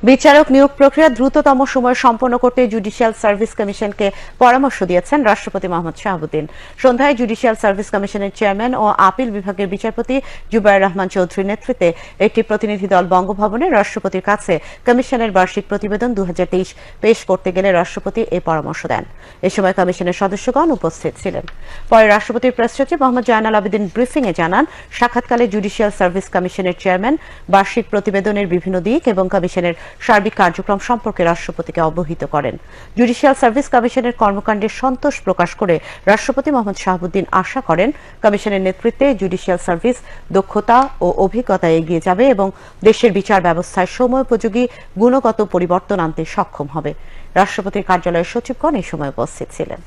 বিচারক নিয়োগ প্রক্রিয়া দ্রুততম সময়ে সম্পন্ন করতে জুডিশিয়াল সার্ভিস কমিশনকে পরামর্শ দিয়েছেন রাষ্ট্রপতি মোহাম্মদ শাহাবুদ্দিন। সন্ধ্যায় জুডিশিয়াল সার্ভিস কমিশনের চেয়ারম্যান ও আপিল বিভাগের বিচারপতি জুবায়ের রহমান চৌধুরীর নেতৃত্বে একটি প্রতিনিধি দল বঙ্গভবনে রাষ্ট্রপতির কাছে কমিশনের বার্ষিক প্রতিবেদন 2023 পেশ করতে গেলে রাষ্ট্রপতি এই পরামর্শ দেন। এ সময় কমিশনের সদস্যগণ উপস্থিত ছিলেন। পরে রাষ্ট্রপতির প্রেস সচিব মোহাম্মদ জয়নাল আবেদিন ব্রিফিংয়ে জানান, সাক্ষাৎকালে জুডিশিয়াল সার্ভিস কমিশনের চেয়ারম্যান বার্ষিক প্রতিবেদনের বিভিন্ন দিক এবং কমিশনের সার্বিক কার্যক্রম সম্পর্কে রাষ্ট্রপতিকে অবহিত করেন। জুডিশিয়াল সার্ভিস কমিশনের কর্মকাণ্ডে সন্তোষ প্রকাশ করে রাষ্ট্রপতি মোহাম্মদ শাহাবুদ্দিন আশা করেন, কমিশনের নেতৃত্বে জুডিশিয়াল সার্ভিস দক্ষতা ও অভিজ্ঞতায় এগিয়ে যাবে এবং দেশের বিচার ব্যবস্থায় সময়োপযোগী গুণগত পরিবর্তন আনতে সক্ষম হবে। রাষ্ট্রপতির কার্যালয়ের সচিবগণ এই সময় উপস্থিত ছিলেন।